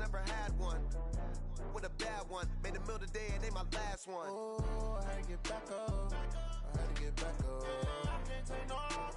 never had one. With a bad one, made a meal today and they my last one. Oh, I had to get back up. I had to get back up. I can't take no off.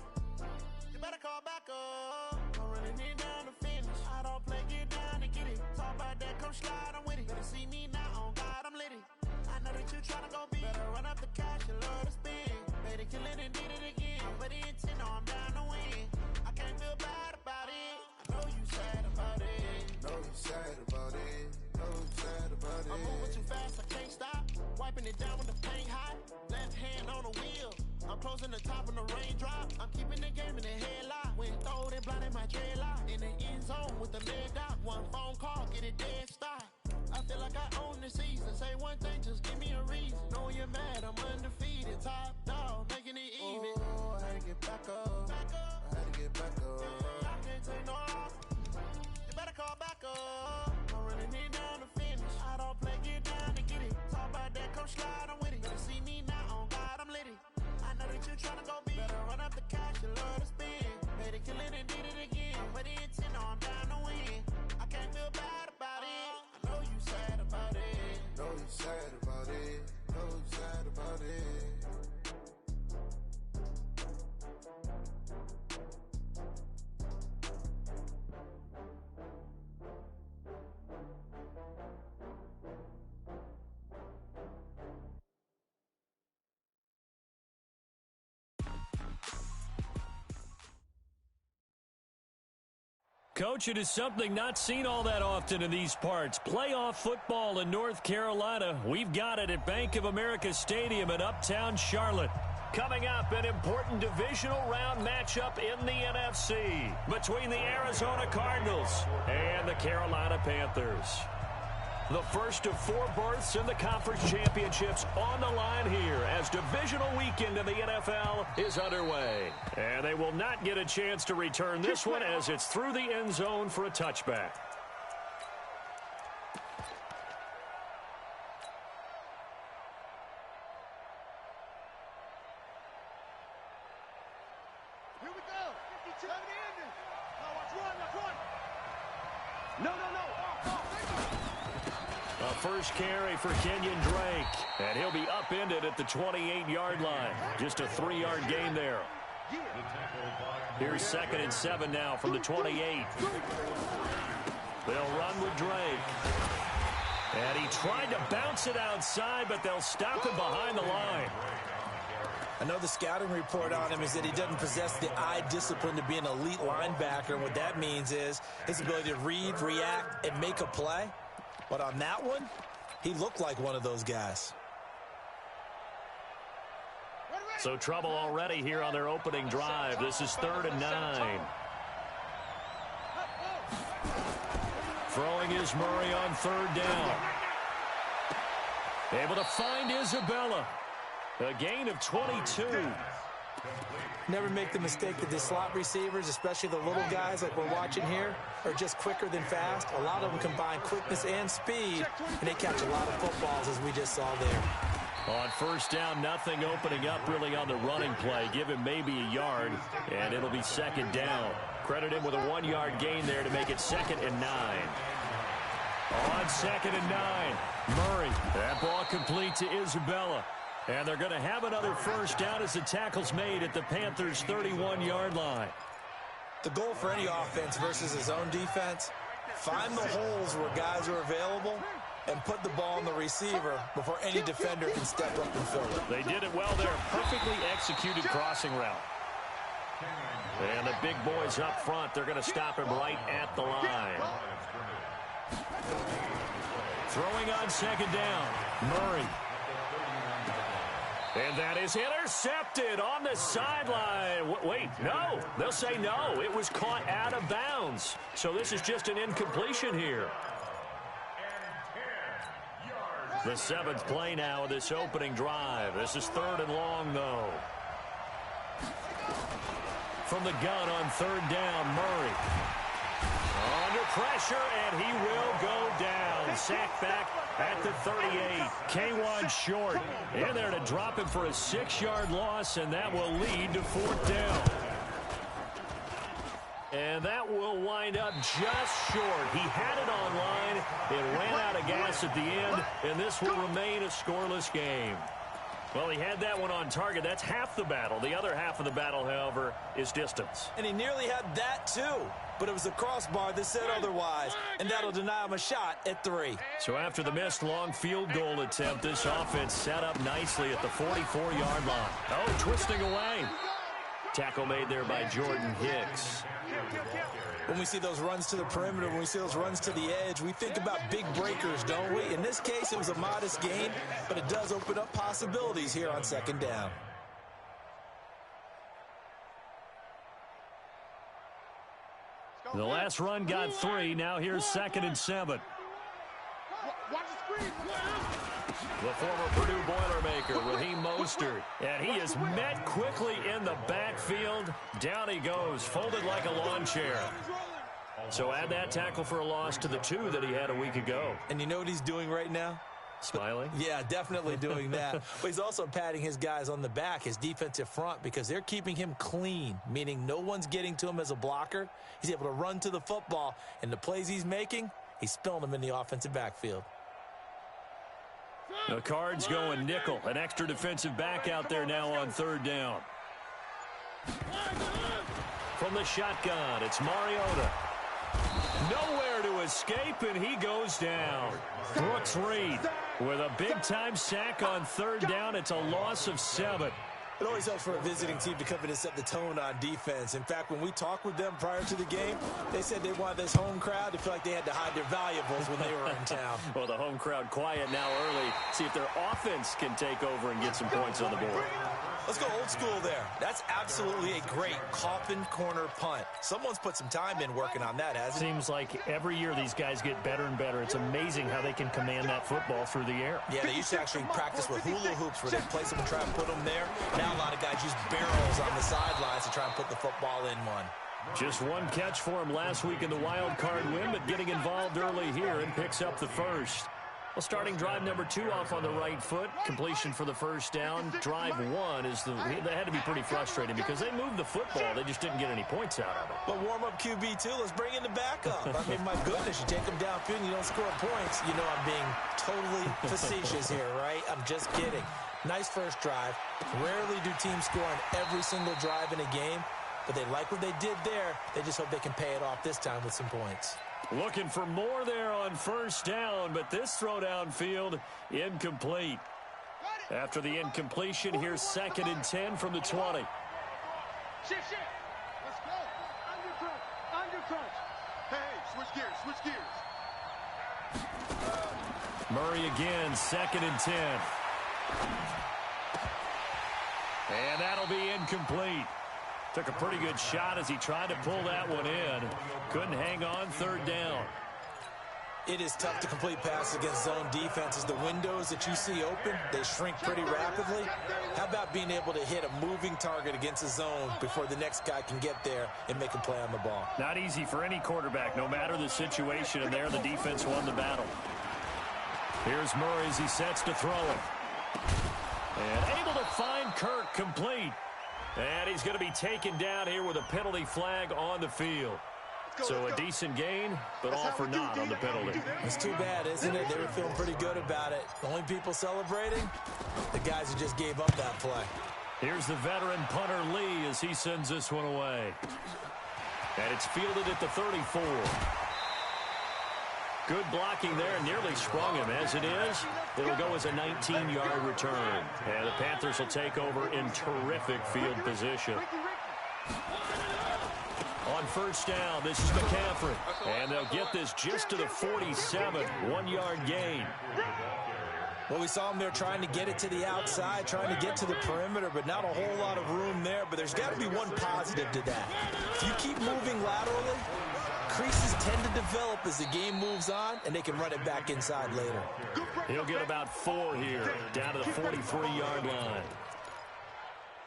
You better call back up. I'm running it down to finish. I don't play, get down and get it. Talk about that, come slide, I'm with it. Better see me now, on God, I'm litty. I know that you tryna go big. Better run up the cash, you love to spend. Made it, kill it, and did it again. But the intent, no, I'm down to win. I can't feel bad about it. I know you sad about it. Know you sad about it. Know you sad about it. I'm moving too fast, I can't stop. Wiping it down with the paint hot. Left hand on the wheel. I'm closing the top of the raindrop. I'm keeping the game in the headlock. When throwed and blinded my dreadlock. In the end zone with the lead dot. One phone call, get it dead stop. I feel like I own the season. Say one thing, just give me a reason. Know you're mad, I'm undefeated. Top dog, making it even. Oh, I had to get back up. I had to get back up. I can't take no off. You better call back up. I'm running it down to finish. I don't play, get down to get it. Talk about that, come slide, I'm with it. Better see me now, on God, I'm litty. I know that you tryna go big. Better run up the cash, you love to spend. Made it, kill it, and did it again. But the intent, no, I'm down to win. I can't feel bad about it. I know you sad about it. Know you sad about it. Know you sad about it. Coach, it is something not seen all that often in these parts. Playoff football in North Carolina. We've got it at Bank of America Stadium in Uptown Charlotte. Coming up, an important divisional round matchup in the NFC between the Arizona Cardinals and the Carolina Panthers. The first of 4 berths in the conference championships on the line here as divisional weekend in the NFL is underway. And they will not get a chance to return this one as it's through the end zone for a touchback. Here we go. 52 to the ending. No, let's run. No. A first carry for Kenyon Drake. And he'll be upended at the 28-yard line. Just a 3-yard gain there. Here's 2nd and 7 now from the 28. They'll run with Drake. And he tried to bounce it outside, but they'll stop him behind the line. I know the scouting report on him is that he doesn't possess the eye discipline to be an elite linebacker. And what that means is his ability to read, react, and make a play. But on that one, he looked like one of those guys. So trouble already here on their opening drive. This is 3rd and 9. Throwing is Murray on 3rd down. Able to find Isabella. A gain of 22. Never make the mistake that the slot receivers, especially the little guys like we're watching here, are just quicker than fast. A lot of them combine quickness and speed, and they catch a lot of footballs, as we just saw there. On 1st down, nothing opening up really on the running play. Give him maybe a yard, and it'll be 2nd down. Credit him with a 1-yard gain there to make it 2nd and 9. On 2nd and 9, Murray. That ball complete to Isabella. And they're going to have another 1st down as the tackle's made at the Panthers' 31-yard line. The goal for any offense versus his own defense, find the holes where guys are available and put the ball on the receiver before any defender can step up and fill it. They did it well there. Perfectly executed crossing route. And the big boys up front, they're going to stop him right at the line. Throwing on 2nd down, Murray. And that is intercepted on the sideline. Wait, no. They'll say no. It was caught out of bounds. So this is just an incompletion here. The 7th play now of this opening drive. This is 3rd and long, though. From the gun on 3rd down, Murray. Under pressure, and he will go down. Sacked back at the 38. K1 short. In there to drop him for a 6-yard loss, and that will lead to 4th down. And that will wind up just short. He had it online, It ran out of gas at the end, and this will remain a scoreless game. Well, he had that one on target. That's half the battle. The other half of the battle, however, is distance. And he nearly had that, too. But it was the crossbar that said otherwise, and that'll deny him a shot at 3. So after the missed long field goal attempt, this offense set up nicely at the 44-yard line. Oh, twisting away. Tackle made there by Jordan Hicks. When we see those runs to the perimeter, when we see those runs to the edge, we think about big breakers, don't we? In this case, it was a modest gain, but it does open up possibilities here on second down. The last run got 3. Now here's 2nd and 7. Watch the screen. The former Purdue Boilermaker, Raheem Mostert. And he is met quickly in the backfield. Down he goes, folded like a lawn chair. So add that tackle for a loss to the 2 that he had a week ago. And you know what he's doing right now? Smiling? Yeah, definitely doing that. But he's also patting his guys on the back, his defensive front, because they're keeping him clean, meaning no one's getting to him as a blocker. He's able to run to the football, and the plays he's making, he's spilling them in the offensive backfield. The Cards going nickel. An extra defensive back out there now on 3rd down. From the shotgun, it's Mariota. Nowhere to escape, and he goes down. Brooks Reed with a big-time sack on 3rd down. It's a loss of 7. It always helps for a visiting team to come in and set the tone on defense. In fact, when we talked with them prior to the game, they said they wanted this home crowd to feel like they had to hide their valuables when they were in town. Well, the home crowd quiet now early. See if their offense can take over and get some points on the board. Let's go old school there. That's absolutely a great coffin corner punt. Someone's put some time in working on that, hasn't it? Seems like every year these guys get better and better. It's amazing how they can command that football through the air. Yeah, they used to actually practice with hula hoops where they place them and try and put them there. Now a lot of guys use barrels on the sidelines to try and put the football in one. Just one catch for him last week in the wild card win, but getting involved early here and picks up the first. Well, starting drive number 2 off on the right foot. Completion for the first down. Drive 1 is they had to be pretty frustrating because they moved the football. They just didn't get any points out of it. But warm-up QB, too. Let's bring in the backup. I mean, my goodness, you take them downfield and you don't score points. You know I'm being totally facetious here, right? I'm just kidding. Nice first drive. Rarely do teams score on every single drive in a game, but they like what they did there. They just hope they can pay it off this time with some points. Looking for more there on first down, but this throw downfield incomplete. After the incompletion, here's 2nd and 10 from the 20. Shift. Let's go. Under crunch. Hey, switch gears. Murray again, 2nd and 10. And that'll be incomplete. Took a pretty good shot as he tried to pull that one in. Couldn't hang on 3rd down. It is tough to complete passes against zone defenses. The windows that you see open, they shrink pretty rapidly. How about being able to hit a moving target against a zone before the next guy can get there and make a play on the ball? Not easy for any quarterback, no matter the situation, and there the defense won the battle. Here's Murray as he sets to throw it. And able to find Kirk complete. And he's going to be taken down here with a penalty flag on the field. So a decent gain, but all for naught on the penalty. It's too bad, isn't it? They were feeling pretty good about it. The only people celebrating, the guys who just gave up that play. Here's the veteran punter Lee as he sends this one away. And it's fielded at the 34. Good blocking there, nearly sprung him. As it is, it'll go as a 19-yard return. And the Panthers will take over in terrific field position. On first down, this is McCaffrey. And they'll get this just to the 47, 1-yard gain. Well, we saw him there trying to get it to the outside, trying to get to the perimeter, but not a whole lot of room there. But there's got to be one positive to that. If you keep moving laterally, creases tend to develop as the game moves on, and they can run it back inside later. He'll get about 4 here, down to the 43-yard line.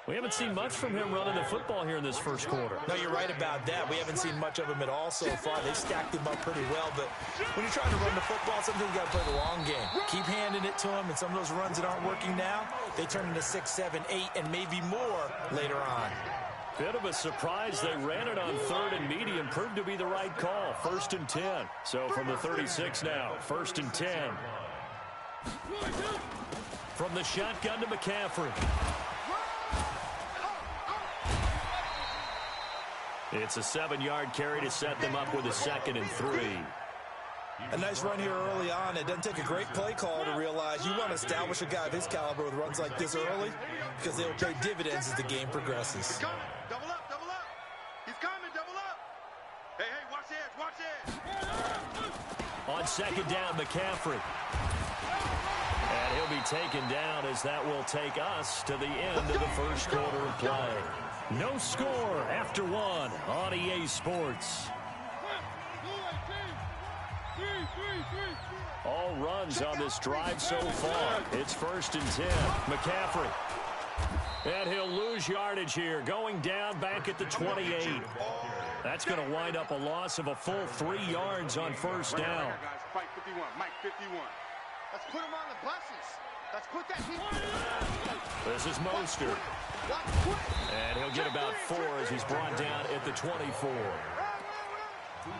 We haven't seen much from him running the football here in this first quarter. No, you're right about that. We haven't seen much of him at all so far. They've stacked him up pretty well, but when you're trying to run the football, sometimes you got to play the long game. Keep handing it to him, and some of those runs that aren't working now, they turn into 6, 7, 8, and maybe more later on. Bit of a surprise. They ran it on 3rd and medium. Proved to be the right call. 1st and 10. So from the 36 now, 1st and 10. From the shotgun to McCaffrey. It's a 7-yard carry to set them up with a 2nd and 3. A nice run here early on. It doesn't take a great play call to realize you want to establish a guy of his caliber with runs like this early because they'll pay dividends as the game progresses. He's coming. Double up, double up. He's coming, double up. Hey, watch the edge, watch the edge. On 2nd down, McCaffrey. And he'll be taken down as that will take us to the end of the first quarter of play. No score after 1 on EA Sports. All runs on this drive so far. It's 1st and 10. McCaffrey. And he'll lose yardage here. Going down back at the 28. That's going to wind up a loss of a full 3 yards on 1st down. Mike 51, Mike 51. Let's put him on the buses. Let's put that. This is Mostert. And he'll get about 4 as he's brought down at the 24.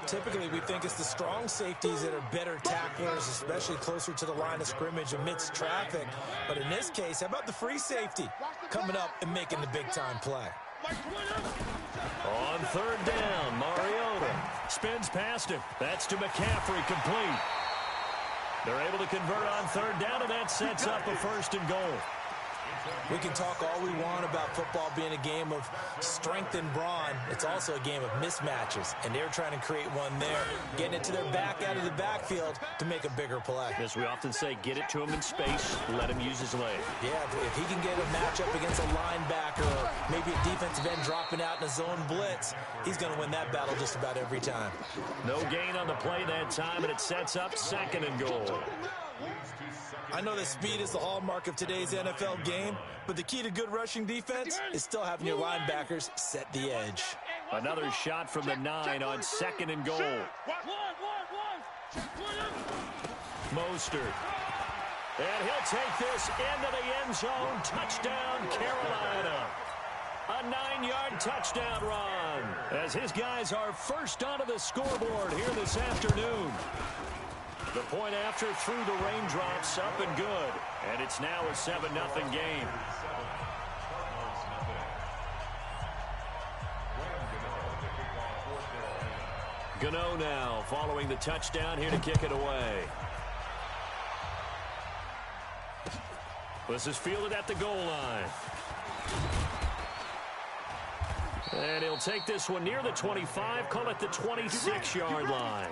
Typically, we think it's the strong safeties that are better tacklers, especially closer to the line of scrimmage amidst traffic. But in this case, how about the free safety coming up and making the big-time play? On 3rd down, Mariota spins past him. That's to McCaffrey, complete. They're able to convert on 3rd down, and that sets up a 1st and goal. We can talk all we want about football being a game of strength and brawn. It's also a game of mismatches, and they're trying to create one there, getting it to their back out of the backfield to make a bigger play. As we often say, get it to him in space, let him use his leg. Yeah, if he can get a matchup against a linebacker or maybe a defensive end dropping out in a zone blitz, he's going to win that battle just about every time. No gain on the play that time, and it sets up 2nd and goal. I know that speed is the hallmark of today's NFL game, but the key to good rushing defense is still having your linebackers set the edge. Another shot from the 9 on 2nd and goal. Mostert. And he'll take this into the end zone. Touchdown, Carolina. A 9-yard touchdown run as his guys are first onto the scoreboard here this afternoon. The point after through the raindrops, up and good. And it's now a 7-0 game. Gano now following the touchdown here to kick it away. This is fielded at the goal line. And he'll take this one near the 25, call it the 26-yard line.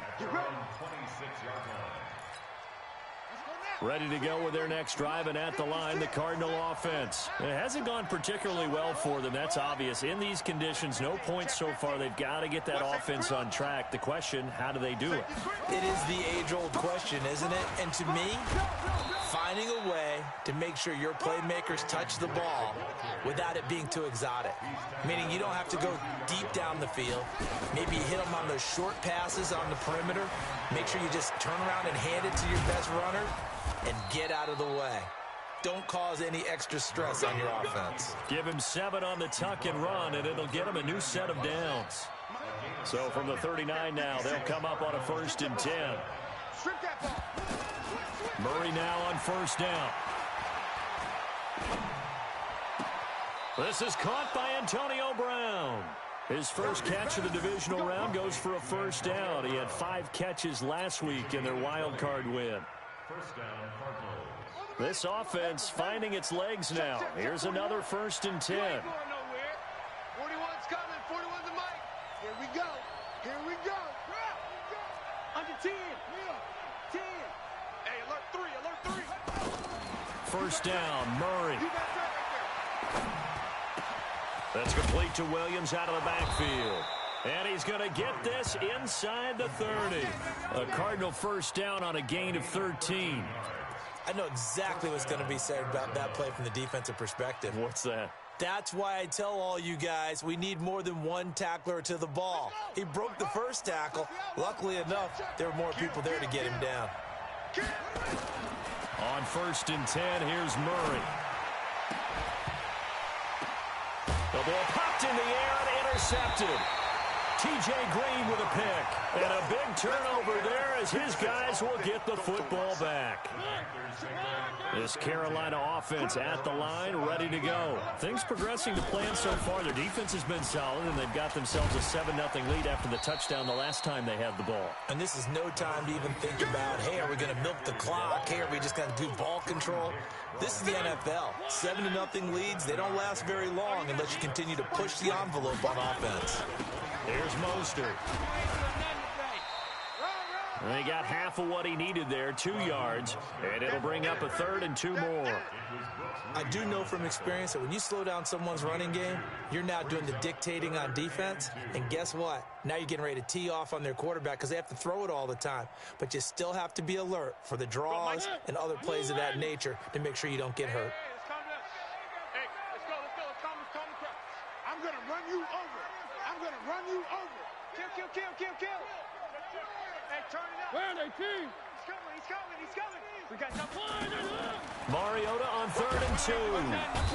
Ready to go with their next drive, and at the line, the Cardinal offense. It hasn't gone particularly well for them. That's obvious. In these conditions, no points so far. They've got to get that offense on track. The question, how do they do it? It is the age-old question, isn't it? And to me, finding a way to make sure your playmakers touch the ball without it being too exotic. Meaning you don't have to go deep down the field. Maybe hit them on those short passes on the perimeter. Make sure you just turn around and hand it to your best runner and get out of the way. Don't cause any extra stress on your offense. Give him 7 on the tuck and run, and it'll get him a new set of downs. So from the 39 now, they'll come up on a 1st and 10. Murray now on 1st down. This is caught by Antonio Brown. His first catch of the divisional round goes for a 1st down. He had 5 catches last week in their wild card win. This offense finding its legs now. Here's another 1st and 10. 41's coming. 41's the mic. Here we go. Here we go. Under 10. 10. Hey, alert 3. 1st down, Murray. That's complete to Williams out of the backfield. And he's going to get this inside the 30. A Cardinal 1st down on a gain of 13. I know exactly what's going to be said about that play from the defensive perspective. What's that? That's why I tell all you guys we need more than one tackler to the ball. He broke the first tackle. Luckily enough, there were more people there to get him down. On 1st and 10, here's Murray. The ball popped in the air and intercepted. T.J. Green with a pick. And a big turnover there as his guys will get the football back. This Carolina offense at the line, ready to go. Things progressing to plan so far. Their defense has been solid, and they've got themselves a 7-0 lead after the touchdown the last time they had the ball. And this is no time to even think about, hey, are we going to milk the clock? Hey, are we just going to do ball control? This is the NFL. 7-0 leads, they don't last very long unless you continue to push the envelope on offense. Here's Mostert. And he got half of what he needed there, 2 yards, and it'll bring up a 3rd and 2 more. I do know from experience that when you slow down someone's running game, you're now doing the dictating on defense, and guess what? Now you're getting ready to tee off on their quarterback because they have to throw it all the time. But you still have to be alert for the draws and other plays of that nature to make sure you don't get hurt. Hey, let's go. I'm going to run you over. Kill. Hey, turn it up. Where are they, team? He's coming. We got nothing. Mariota on 3rd and 2.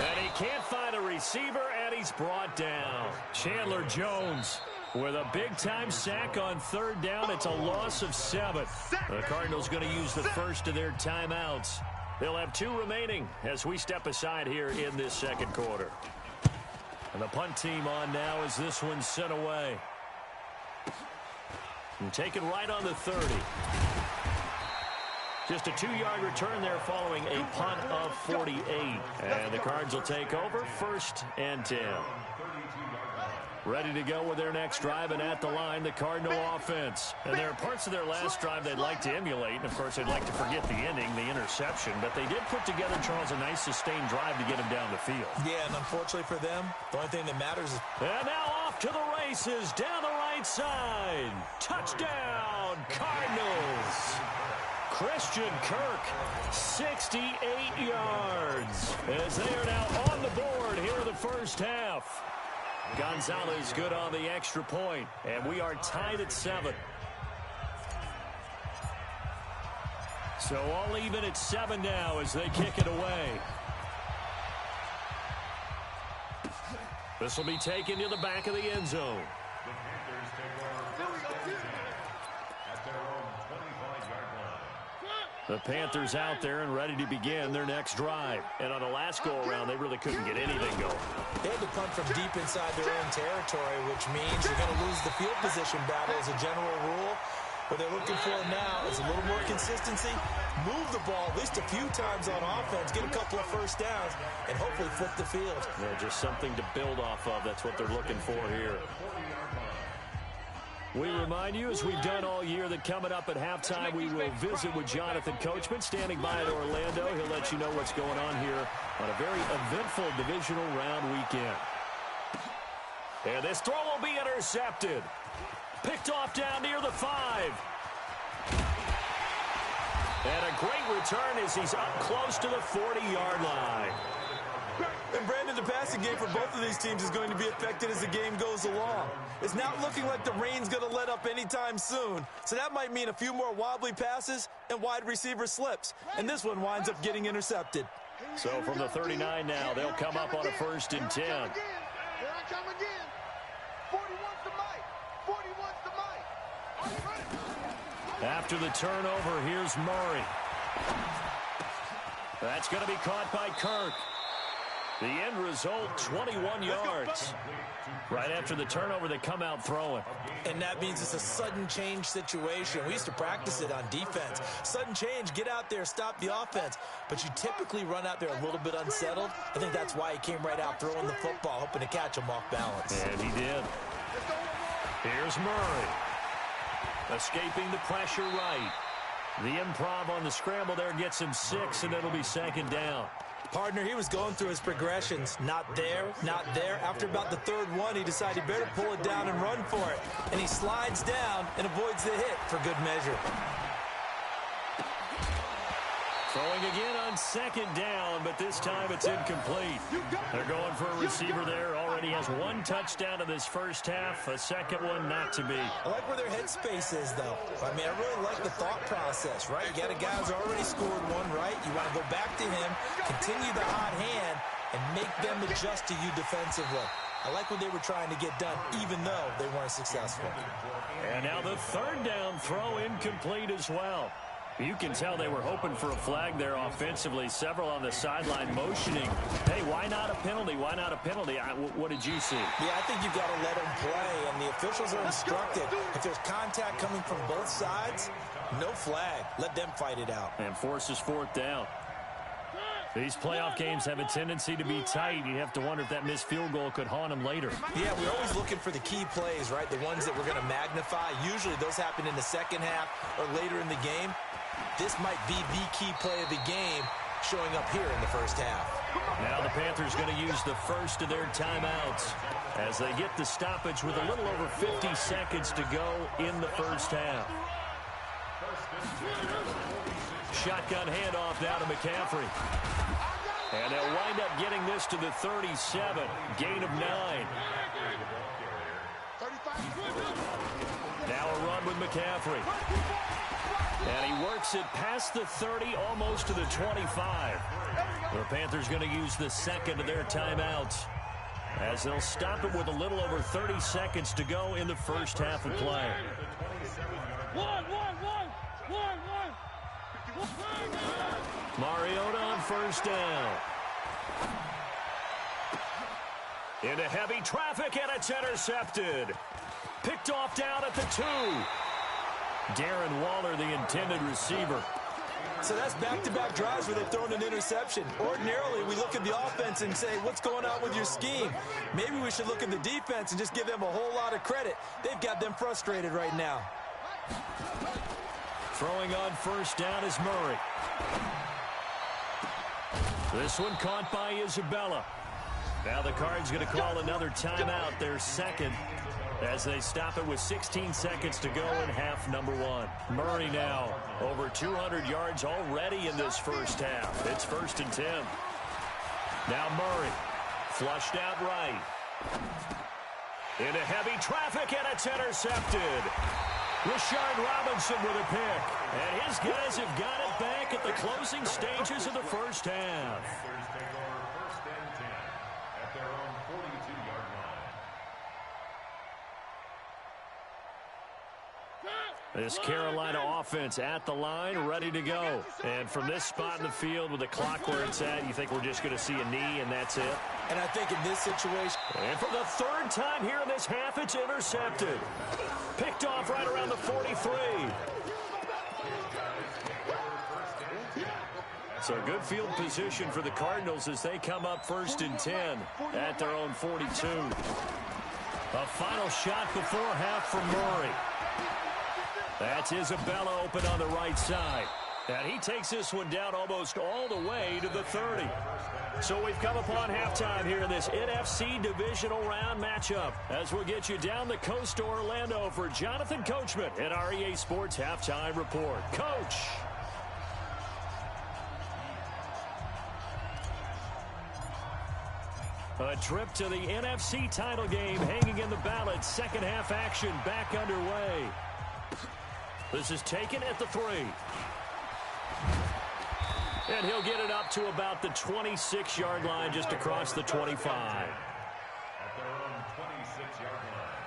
And he can't find a receiver, and he's brought down. Chandler Jones with a big-time sack on 3rd down. It's a loss of 7. The Cardinals going to use the first of their timeouts. They'll have 2 remaining as we step aside here in this second quarter. And the punt team on now as this one's sent away. And taken right on the 30. Just a 2-yard return there following a punt of 48. And the Cards will take over 1st and 10. Ready to go with their next drive, and at the line, the Cardinal offense. And there are parts of their last drive they'd like to emulate, and of course they'd like to forget the ending, the interception. But they did put together, Charles, a nice sustained drive to get him down the field. Yeah, and unfortunately for them, the only thing that matters is... And now off to the races, down the right side. Touchdown, Cardinals. Christian Kirk, 68 yards, as they are now on the board here in the first half. Gonzalez good on the extra point, and we are tied at 7. So all even at 7 now as they kick it away. This will be taken to the back of the end zone. The Panthers out there and ready to begin their next drive. And on the last go-around, they really couldn't get anything going. They had to punt from deep inside their own territory, which means you're going to lose the field position battle as a general rule. What they're looking for now is a little more consistency, move the ball at least a few times on offense, get a couple of first downs, and hopefully flip the field. Yeah, just something to build off of. That's what they're looking for here. We remind you, as we've done all year, that coming up at halftime, we will visit with Jonathan Coachman, standing by at Orlando. He'll let you know what's going on here on a very eventful divisional round weekend. And this throw will be intercepted. Picked off down near the 5. And a great return as he's up close to the 40-yard line. And Brandon, the passing game for both of these teams is going to be affected as the game goes along. It's not looking like the rain's going to let up anytime soon. So that might mean a few more wobbly passes and wide receiver slips. And this one winds up getting intercepted. So from the 39 now, they'll come up on a 1st and 10. Here I come again. 41's the mic. 41's the mic. Are you ready? After the turnover, here's Murray. That's going to be caught by Kirk. The end result, 21 yards. Right after the turnover, they come out throwing. And that means it's a sudden change situation. We used to practice it on defense. Sudden change, get out there, stop the offense. But you typically run out there a little bit unsettled. I think that's why he came right out throwing the football, hoping to catch him off balance. And he did. Here's Murray. Escaping the pressure right. The improv on the scramble there gets him 6, and it'll be 2nd down. Partner, he was going through his progressions. Not there, not there. After about the 3rd one, he decided he better pull it down and run for it. And he slides down and avoids the hit for good measure. Throwing again on 2nd down, but this time it's incomplete. They're going for a receiver there. Already has 1 touchdown in this first half. A second one not to be. I like where their headspace is, though. I mean, I really like the thought process, right? You got a guy who's already scored 1, right? You want to go back to him, continue the hot hand, and make them adjust to you defensively. I like what they were trying to get done, even though they weren't successful. And now the third down throw incomplete as well. You can tell they were hoping for a flag there offensively. Several on the sideline motioning. Hey, why not a penalty? Why not a penalty? What did you see? Yeah, I think you've got to let them play, and the officials are instructed. If there's contact coming from both sides, no flag. Let them fight it out. And forces fourth down. These playoff games have a tendency to be tight. You have to wonder if that missed field goal could haunt them later. Yeah, we're always looking for the key plays, right? The ones that we're going to magnify. Usually those happen in the second half or later in the game. This might be the key play of the game showing up here in the first half. Now the Panthers going to use the first of their timeouts as they get the stoppage with a little over 50 seconds to go in the first half. Shotgun handoff now to McCaffrey. And they'll wind up getting this to the 37. Gain of 9. Now a run with McCaffrey. And he works it past the 30, almost to the 25. The Panthers going to use the second of their timeouts as they'll stop it with a little over 30 seconds to go in the first half of play. Mariota on first down. Into heavy traffic, and it's intercepted. Picked off down at the 2. Darren Waller, the intended receiver. So that's back-to-back drives where they've thrown an interception. Ordinarily, we look at the offense and say, what's going on with your scheme? Maybe we should look at the defense and just give them a whole lot of credit. They've got them frustrated right now. Throwing on first down is Murray. This one caught by Isabella. Now the Cards going to call another timeout, their second, as they stop it with 16 seconds to go in half number 1. Murray now over 200 yards already in this first half. It's 1st and 10. Now Murray flushed out right. Into heavy traffic, and it's intercepted. Rashard Robinson with a pick. And his guys have got it back at the closing stages of the first half. This Carolina offense at the line, ready to go. And from this spot in the field with the clock where it's at, you think we're just going to see a knee and that's it? And I think in this situation... And for the third time here in this half, it's intercepted. Picked off right around the 43. So good field position for the Cardinals as they come up 1st and 10 at their own 42. A final shot before half from Murray. That's Isabella open on the right side. And he takes this one down almost all the way to the 30. So we've come upon halftime here in this NFC divisional round matchup as we'll get you down the coast to Orlando for Jonathan Coachman at our EA Sports Halftime Report. Coach. A trip to the NFC title game hanging in the balance. Second half action back underway. This is taken at the 3. And he'll get it up to about the 26-yard line, just across the 25. At their own 26-yard line.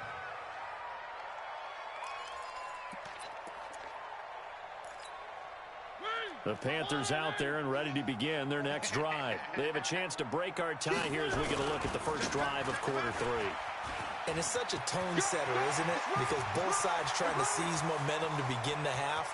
The Panthers out there and ready to begin their next drive. They have a chance to break our tie here as we get a look at the first drive of quarter 3. And it's such a tone setter, isn't it? Because both sides trying to seize momentum to begin the half.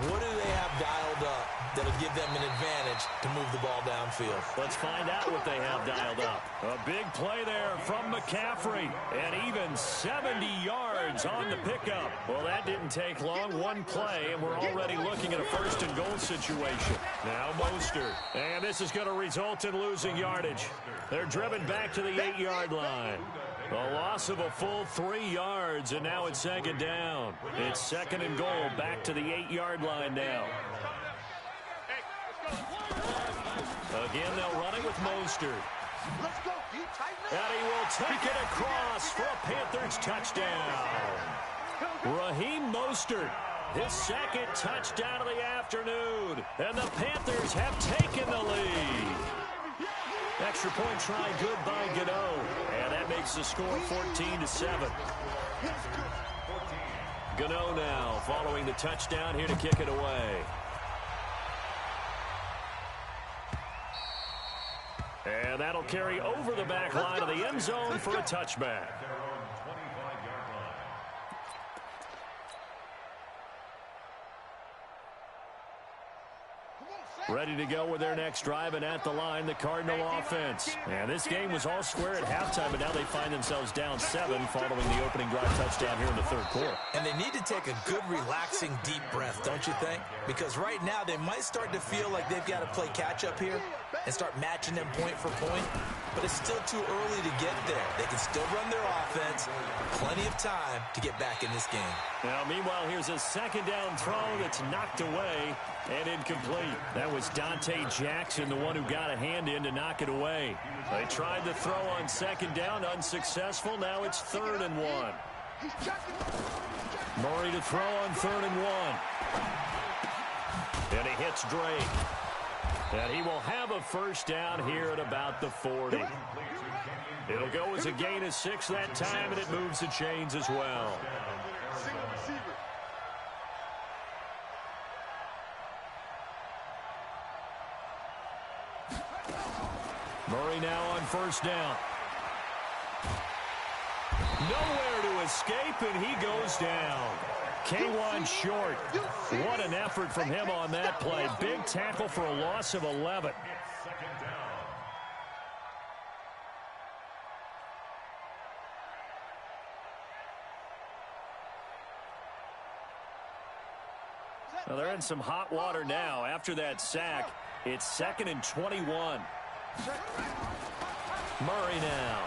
What do they have dialed up that'll give them an advantage to move the ball downfield? Let's find out what they have dialed up. A big play there from McCaffrey. And even 70 yards on the pickup. Well, that didn't take long. One play, and we're already looking at a 1st and goal situation. Now Mostert. And this is going to result in losing yardage. They're driven back to the 8-yard line. A loss of a full 3 yards, and now it's 2nd down. It's 2nd and goal, back to the 8-yard line now. Again, they'll run it with Mostert. And he will take it across for a Panthers touchdown. Raheem Mostert, his 2nd touchdown of the afternoon. And the Panthers have taken the lead. Extra point try good by Gano. And that makes the score 14-7. Gano now following the touchdown here to kick it away. And that'll carry over the back line of the end zone for a touchback. Ready to go with their next drive, and at the line, the Cardinal offense. And this game was all square at halftime, but now they find themselves down 7 following the opening drive touchdown here in the third quarter. And they need to take a good, relaxing, deep breath, don't you think? Because right now, they might start to feel like they've got to play catch-up here and start matching them point for point. But it's still too early to get there. They can still run their offense. Plenty of time to get back in this game. Now, meanwhile, here's a second down throw that's knocked away and incomplete. That was Dante Jackson, the one who got a hand in to knock it away. They tried the throw on second down, unsuccessful. Now it's 3rd and 1. Murray to throw on 3rd and 1. And he hits Drake. And he will have a first down here at about the 40. It'll go as a gain of 6 that time, and it moves the chains as well. Murray now on first down. Nowhere to escape, and he goes down. K1 short. What an effort from him on that play. Big tackle for a loss of 11. Well, they're in some hot water now. After that sack, it's 2nd and 21. Murray now.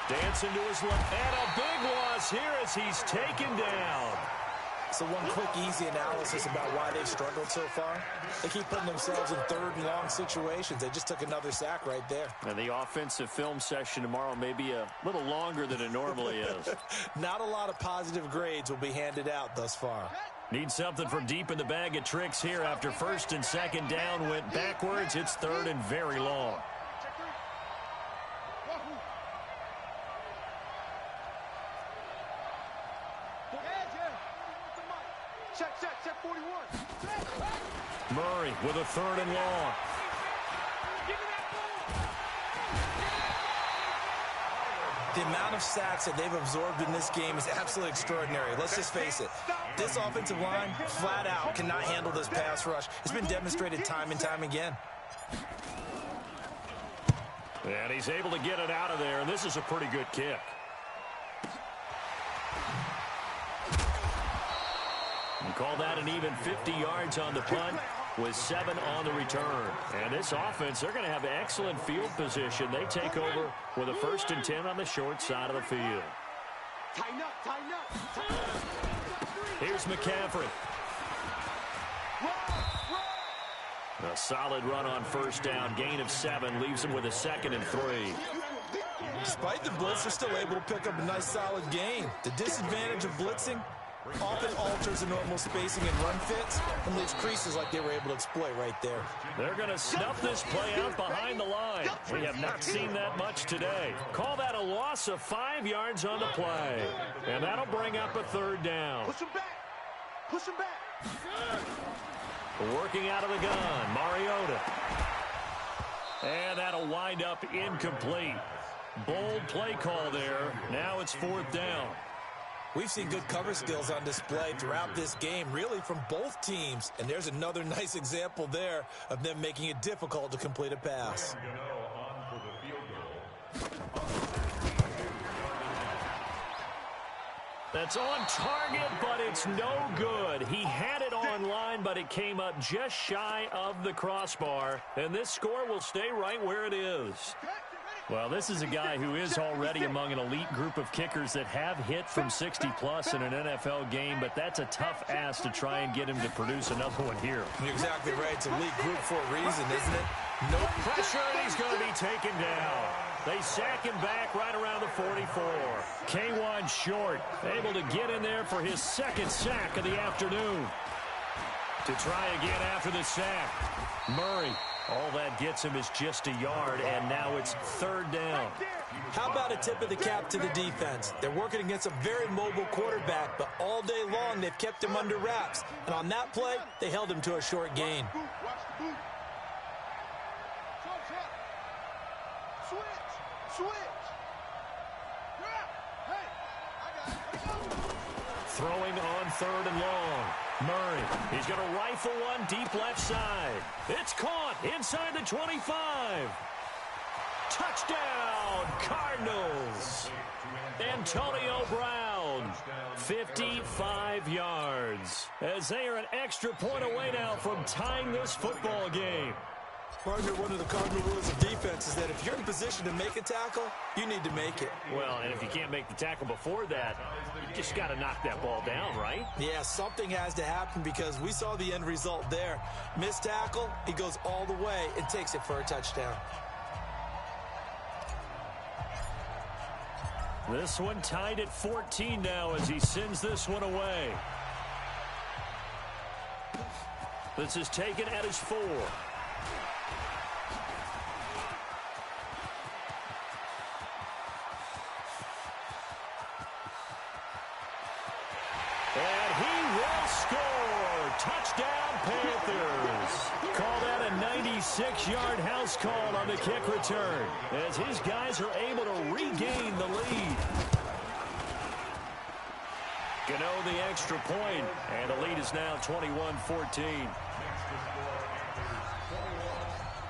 Dancing to his left. And a big loss here as he's taken down. So one quick, easy analysis about why they've struggled so far. They keep putting themselves in 3rd and long situations. They just took another sack right there. And the offensive film session tomorrow may be a little longer than it normally is. Not a lot of positive grades will be handed out thus far. Need something from deep in the bag of tricks here after 1st and 2nd down went backwards. It's 3rd and very long. Check 41. Murray with a 3rd and long. The amount of sacks that they've absorbed in this game is absolutely extraordinary. Let's just face it. This offensive line, flat out, cannot handle this pass rush. It's been demonstrated time and time again. And he's able to get it out of there, and this is a pretty good kick. And call that an even 50 yards on the punt with 7 on the return. And this offense, they're going to have excellent field position. They take over with a 1st and 10 on the short side of the field. Tighten up. Here's McCaffrey. A solid run on first down. Gain of 7 leaves him with a 2nd and 3. Despite the blitz, they're still able to pick up a nice solid gain. The disadvantage of blitzing often alters the normal spacing and run fits and leaves creases like they were able to exploit right there. They're going to snuff this play out behind the line. We have not seen that much today. Call that a loss of 5 yards on the play. And that'll bring up a 3rd down. Push him back. Working out of the gun, Mariota. And that'll wind up incomplete. Bold play call there. Now it's 4th down. We've seen good cover skills on display throughout this game, really from both teams. And there's another nice example there of them making it difficult to complete a pass. That's on target, but it's no good. He had it on line, but it came up just shy of the crossbar. And this score will stay right where it is. Well, this is a guy who is already among an elite group of kickers that have hit from 60-plus in an NFL game, but that's a tough ask to try and get him to produce another one here. You're exactly right. It's elite group for a reason, isn't it? No pressure, and he's going to be taken down. They sack him back right around the 44. K1 short, able to get in there for his 2nd sack of the afternoon. To try again after the sack. Murray All that gets him is just a yard, and now it's third down. How about a tip of the cap to the defense? They're working against a very mobile quarterback, but all day long they've kept him under wraps. And on that play, they held him to a short gain. Throwing on third and long. Murray, he's going to rifle one deep left side. It's caught inside the 25. Touchdown, Cardinals. Antonio Brown, 55 yards. As they are an extra point away now from tying this football game. Partner, one of the cardinal rules of defense is that if you're in position to make a tackle, you need to make it. Well, and if you can't make the tackle before that, you just got to knock that ball down, right? Yeah, something has to happen because we saw the end result there. Missed tackle, he goes all the way and takes it for a touchdown. This one tied at 14 now as he sends this one away. This is taken at his 4. And he will score. Touchdown, Panthers. Call that a 96-yard house call on the kick return as his guys are able to regain the lead. Gano the extra point, and the lead is now 21-14.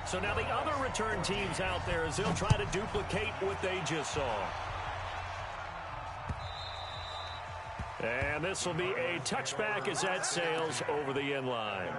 So now the other return teams out there as they'll try to duplicate what they just saw. And this will be a touchback as that sails over the end line.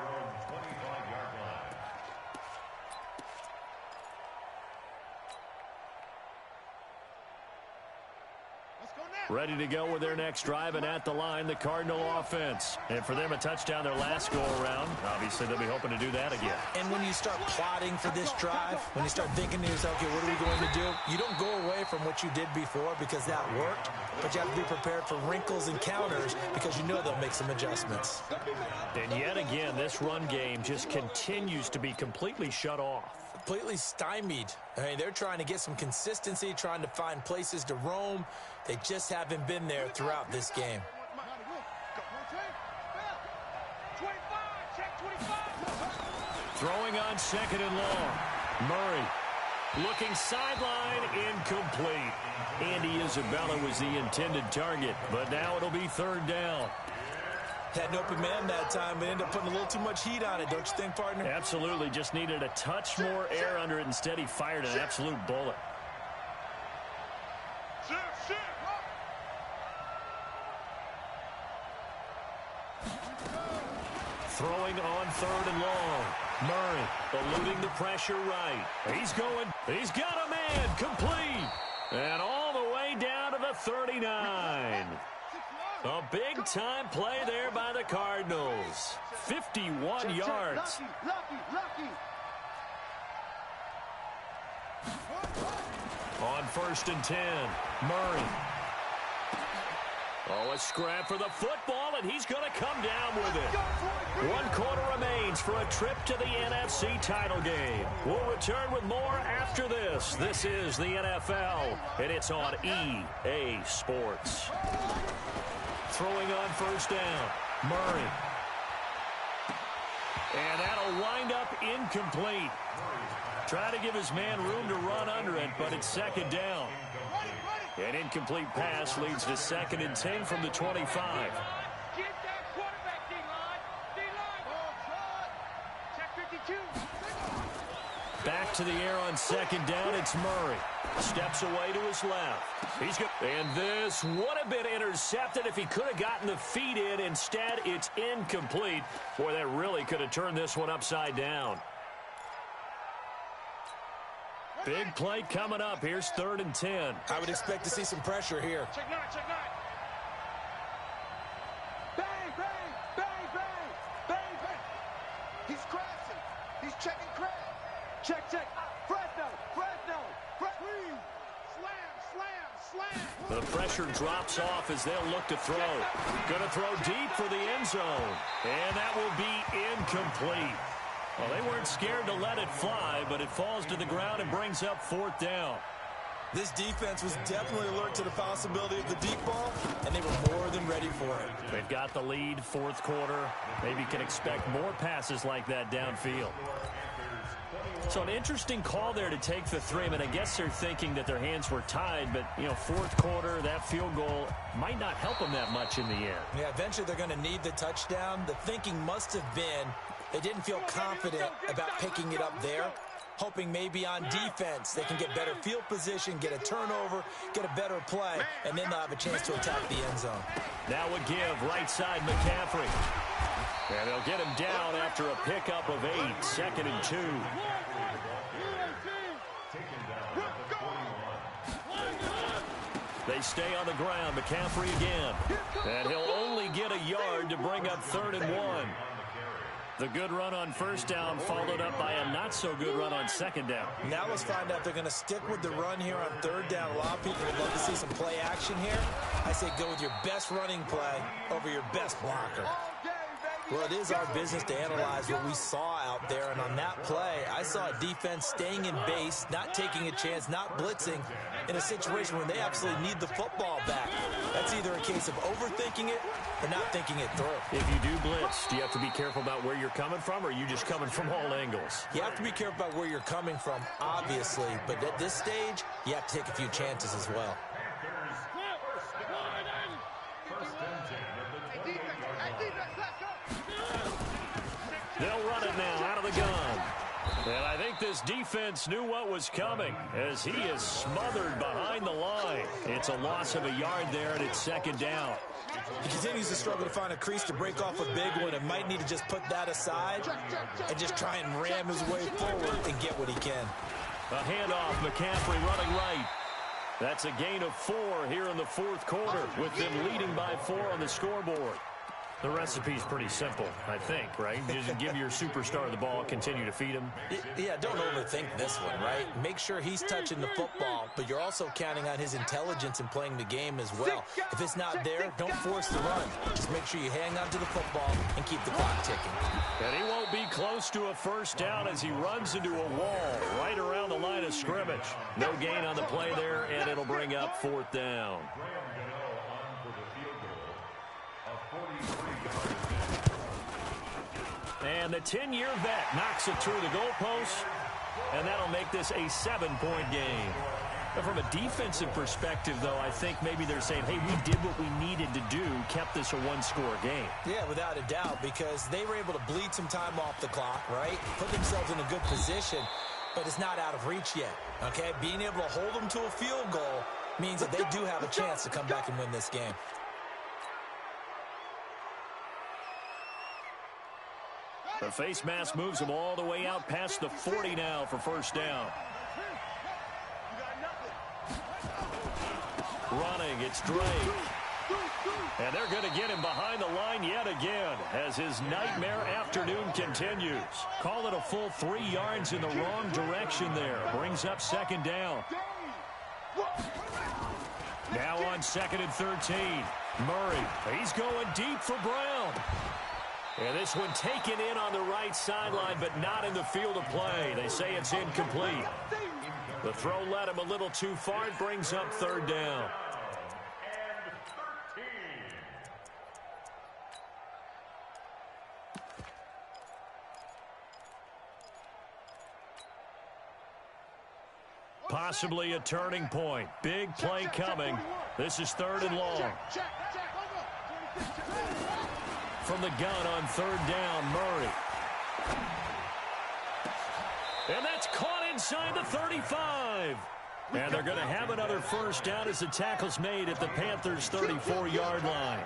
Ready to go with their next drive, and at the line, the Cardinal offense. And for them, a touchdown their last go-around. Obviously, they'll be hoping to do that again. And when you start plotting for this drive, when you start thinking to yourself, okay, what are we going to do? You don't go away from what you did before because that worked, but you have to be prepared for wrinkles and counters because you know they'll make some adjustments. And yet again, this run game just continues to be completely shut off. Completely stymied. I mean, they're trying to get some consistency, trying to find places to roam. They just haven't been there throughout this game. Throwing on second and long. Murray looking sideline, incomplete. Andy Isabella was the intended target, but now it'll be third down. Had an open man that time, but ended up putting a little too much heat on it, don't you think, partner? Absolutely. Just needed a touch more air under it. Instead, he fired an absolute bullet. Throwing on third and long. Murray eluding the pressure right. He's got a man complete. And all the way down to the 39. A big-time play there by the Cardinals. 51 yards. On first and 10, Murray. Oh, a scrap for the football, and he's going to come down with it. 1 quarter remains for a trip to the NFC title game. We'll return with more after this. This is the NFL, and it's on EA Sports. Throwing on first down, Murray. And that'll wind up incomplete. Try to give his man room to run under it, but it's second down. An incomplete pass leads to second and 10 from the 25. Get that quarterback, D-line. D-line. Check 52. Back to the air on second down. It's Murray. Steps away to his left. He's good. And this would have been intercepted if he could have gotten the feet in. Instead, it's incomplete. Boy, that really could have turned this one upside down. Big play coming up. Here's third and 10. I would expect to see some pressure here. Check 9, check 9. Bang, bang, bang, bang, bang, bang. He's crashing. He's checking crash. Check, check. Fresno. Slam. The pressure drops off as they'll look to throw. Going to throw deep for the end zone. And that will be incomplete. Well, they weren't scared to let it fly, but it falls to the ground and brings up 4th down. This defense was definitely alert to the possibility of the deep ball, and they were more than ready for it. They've got the lead, 4th quarter. Maybe can expect more passes like that downfield. So an interesting call there to take the 3. I mean, I guess they're thinking that their hands were tied, but, 4th quarter, that field goal might not help them that much in the end. Yeah, eventually they're going to need the touchdown. The thinking must have been they didn't feel confident about picking it up there, hoping maybe on defense they can get better field position, get a turnover, get a better play, and then they'll have a chance to attack the end zone. Now a give, right side McCaffrey. And they'll get him down after a pickup of 8, 2nd and 2. They stay on the ground, McCaffrey again. And he'll only get a yard to bring up 3rd and 1. The good run on 1st down followed up by a not-so-good run on 2nd down. Now let's find out if they're going to stick with the run here on 3rd down. A lot of people would love to see some play action here. I say go with your best running play over your best blocker. Well, it is our business to analyze what we saw out there, and on that play, I saw a defense staying in base, not taking a chance, not blitzing, in a situation where they absolutely need the football back. That's either a case of overthinking it or not thinking it through. If you do blitz, do you have to be careful about where you're coming from, or are you just coming from all angles? You have to be careful about where you're coming from, obviously, but at this stage, you have to take a few chances as well. They'll run it now out of the gun. And I think this defense knew what was coming as he is smothered behind the line. It's a loss of a yard there, and it's 2nd down. He continues to struggle to find a crease to break off a big one and might need to just put that aside and just try and ram his way forward and get what he can. A handoff, McCaffrey running right. That's a gain of 4 here in the 4th quarter with them leading by 4 on the scoreboard. The recipe's pretty simple, I think, right? You just give your superstar the ball, continue to feed him. Yeah, don't overthink this one, right? Make sure he's touching the football, but you're also counting on his intelligence in playing the game as well. If it's not there, don't force the run. Just make sure you hang on to the football and keep the clock ticking. And he won't be close to a 1st down as he runs into a wall right around the line of scrimmage. No gain on the play there, and it'll bring up 4th down. And the 10-year vet knocks it through the goalpost, and that'll make this a 7-point game. But from a defensive perspective, though, I think maybe they're saying, hey, we did what we needed to do, kept this a 1-score game. Yeah, without a doubt, because they were able to bleed some time off the clock, right? Put themselves in a good position, but it's not out of reach yet, okay? Being able to hold them to a field goal means that they do have a chance to come back and win this game. The face mask moves him all the way out past the 40 now for 1st down. Running, it's Drake. And they're going to get him behind the line yet again as his nightmare afternoon continues. Call it a full 3 yards in the wrong direction there. Brings up 2nd down. Now on 2nd and 13. Murray, he's going deep for Brown. And this one taken in on the right sideline, but not in the field of play. They say it's incomplete. The throw led him a little too far. It brings up 3rd down. Possibly a turning point. Big play coming. This is 3rd and long. From the gun on 3rd down, Murray. And that's caught inside the 35. And they're going to have another 1st down as the tackle's made at the Panthers' 34-yard line.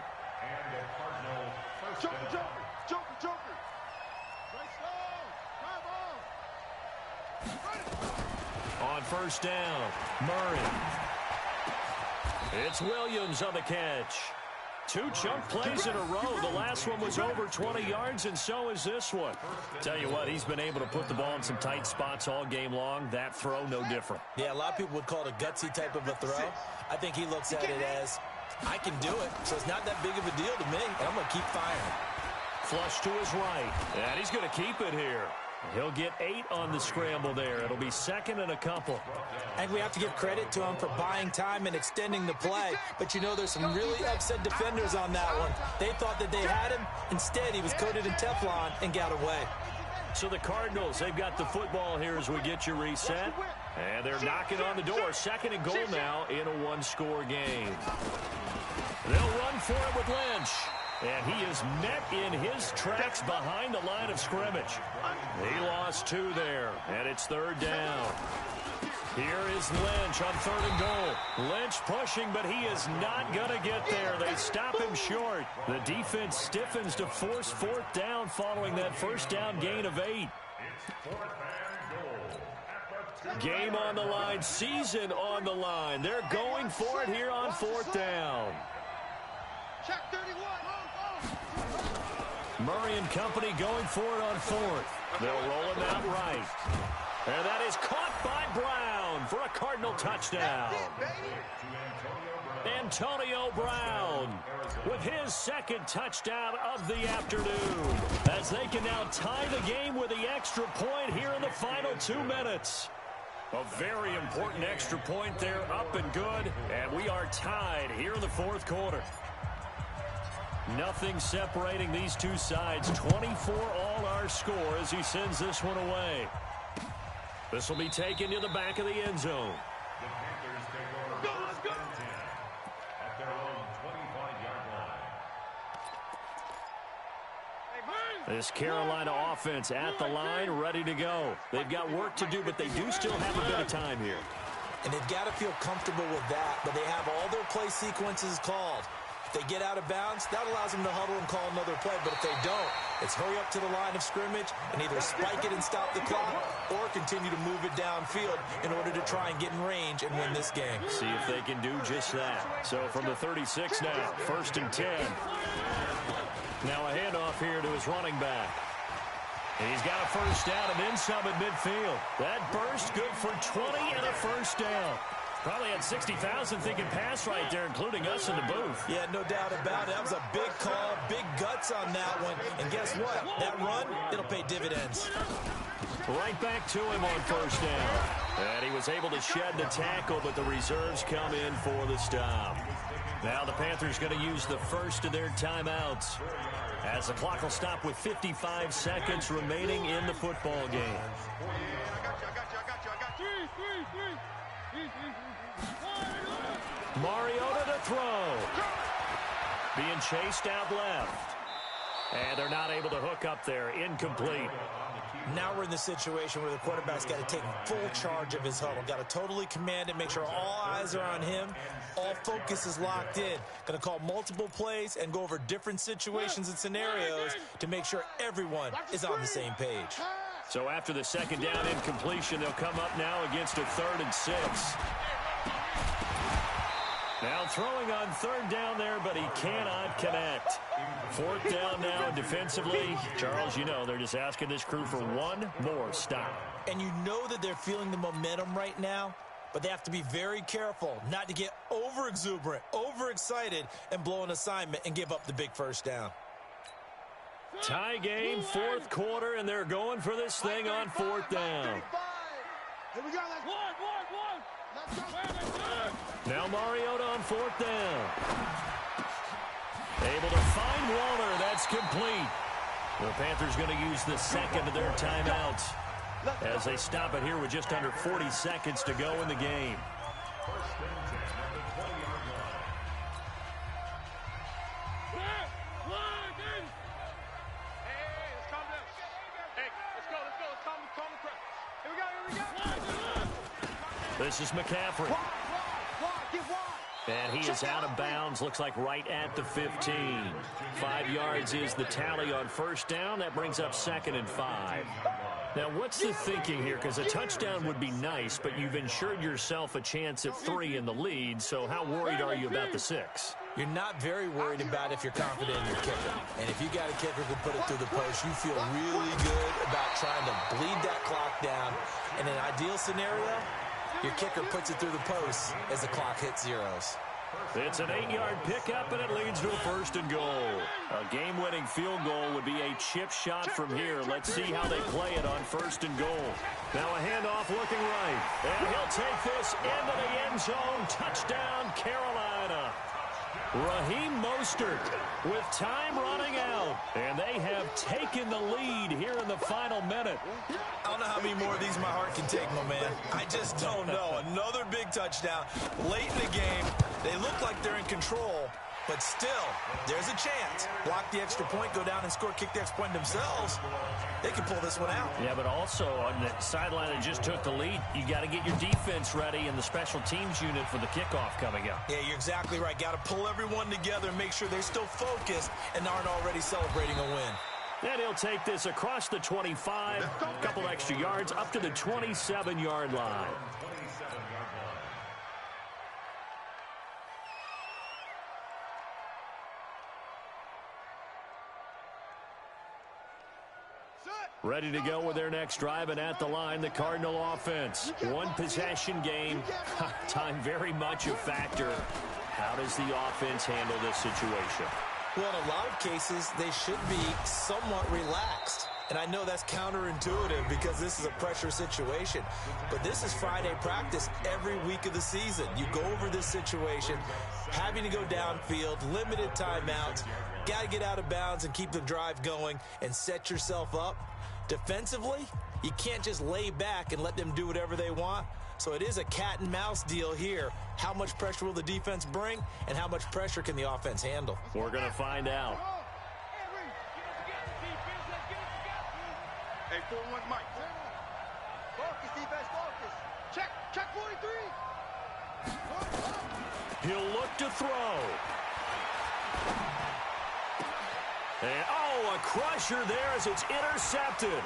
On 1st down, Murray. It's Williams on the catch. 2 chunk plays in a row. The last one was over 20 yards, and so is this one. Tell you what, he's been able to put the ball in some tight spots all game long. That throw, no different. Yeah, a lot of people would call it a gutsy type of a throw. I think he looks at it as, I can do it, so it's not that big of a deal to me, and I'm going to keep firing. Flush to his right, and he's going to keep it here. He'll get 8 on the scramble there. It'll be second and a couple. I think we have to give credit to him for buying time and extending the play. But, you know, there's some really upset defenders on that one. They thought that they had him. Instead, he was coated in Teflon and got away. So the Cardinals, they've got the football here as we get you reset. And they're knocking on the door. Second and goal now in a one-score game. They'll run for it with Lynch. And he is met in his tracks behind the line of scrimmage. He lost 2 there, and it's third down. Here is Lynch on third and goal. Lynch pushing, but he is not going to get there. They stop him short. The defense stiffens to force fourth down following that first down gain of 8. Game on the line, season on the line. They're going for it here on fourth down. Check 31. Murray and company going for it on fourth. They'll roll him out right. And that is caught by Brown for a Cardinal touchdown. Antonio Brown with his second touchdown of the afternoon, as they can now tie the game with the extra point here in the final 2 minutes. A very important extra point there, up and good, and we are tied here in the fourth quarter. Nothing separating these two sides. 24 all our score as he sends this one away. This will be taken to the back of the end zone. Let's go. At their own 25-yard line. This Carolina offense at the line, ready to go. They've got work to do, but they do still have a bit of time here. And they've got to feel comfortable with that, but they have all their play sequences called. If they get out of bounds, that allows them to huddle and call another play. But if they don't, it's hurry up to the line of scrimmage and either spike it and stop the clock or continue to move it downfield in order to try and get in range and win this game. See if they can do just that. So from the 36 now, first and 10. Now a handoff here to his running back. And he's got a first down and then some at midfield. That burst good for 20 and a first down. Probably had 60,000 thinking pass right there, including us in the booth. Yeah, no doubt about it. That was a big call, big guts on that one. And guess what? That run, it'll pay dividends. Right back to him on first down. And he was able to shed the tackle, but the reserves come in for the stop. Now the Panthers going to use the first of their timeouts, as the clock will stop with 55 seconds remaining in the football game. Mariota to throw. Being chased out left. And they're not able to hook up there. Incomplete. Now we're in the situation where the quarterback's got to take full charge of his huddle. Got to totally command it, make sure all eyes are on him. All focus is locked in. Going to call multiple plays and go over different situations and scenarios to make sure everyone is on the same page. So after the second down incompletion, they'll come up now against a 3rd and 6. Now throwing on third down there, but he cannot connect. Fourth down now, and defensively, Charles, you know, they're just asking this crew for one more stop. And you know that they're feeling the momentum right now, but they have to be very careful not to get over-exuberant, overexcited, and blow an assignment and give up the big first down. Tie game, fourth quarter, and they're going for this thing on fourth down. Here we go. Let's go. Now Mariota on fourth down. Able to find Waller. That's complete. The Panthers going to use the second of their timeouts as they stop it here with just under 40 seconds to go in the game. This is McCaffrey. And he is out of bounds, looks like right at the 15. 5 yards is the tally on first down. That brings up 2nd and 5. Now, what's the thinking here? Because a touchdown would be nice, but you've ensured yourself a chance at 3 in the lead, so how worried are you about the 6? You're not very worried about if you're confident in your kicker. And if you got a kicker who put it through the post, you feel really good about trying to bleed that clock down. In an ideal scenario, your kicker puts it through the post as the clock hits zeros. It's an 8-yard pickup, and it leads to a 1st and goal. A game-winning field goal would be a chip shot from here. Let's see how they play it on 1st and goal. Now a handoff looking right. And he'll take this into the end zone. Touchdown, Carolina. Raheem Mostert with time running out. And they have taken the lead here in the final minute. I don't know how many more of these my heart can take, my man. I just don't know. Another big touchdown late in the game. They look like they're in control, but still, there's a chance. Block the extra point, go down and score, kick the extra point themselves. They can pull this one out. Yeah, but also on the sideline that just took the lead, you got to get your defense ready and the special teams unit for the kickoff coming up. Yeah, you're exactly right. Got to pull everyone together and make sure they're still focused and aren't already celebrating a win. And he'll take this across the 25, a couple extra yards, up to the 27-yard line. Ready to go with their next drive, and at the line, the Cardinal offense. One possession game. Time very much a factor. How does the offense handle this situation? Well, in a lot of cases, they should be somewhat relaxed. And I know that's counterintuitive because this is a pressure situation. But this is Friday practice every week of the season. You go over this situation, having to go downfield, limited timeouts, got to get out of bounds and keep the drive going and set yourself up. Defensively, you can't just lay back and let them do whatever they want. So it is a cat and mouse deal here. How much pressure will the defense bring, and how much pressure can the offense handle? We're going to find out. Hey, 4-1 Mike. Focus, defense, focus. Check 43. He'll look to throw. And, oh, a crusher there as it's intercepted.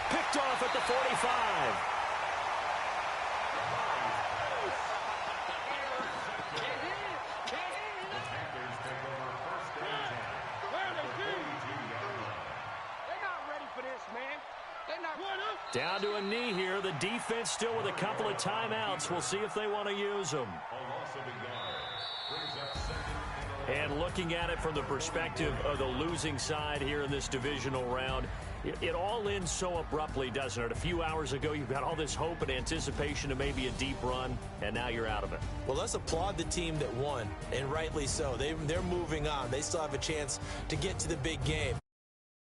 Picked off at the 45. Down to a knee here. The defense still with a couple of timeouts. We'll see if they want to use them. And looking at it from the perspective of the losing side here in this divisional round, it all ends so abruptly, doesn't it? A few hours ago, you've got all this hope and anticipation of maybe a deep run, and now you're out of it. Well, let's applaud the team that won, and rightly so. They're moving on. They still have a chance to get to the big game.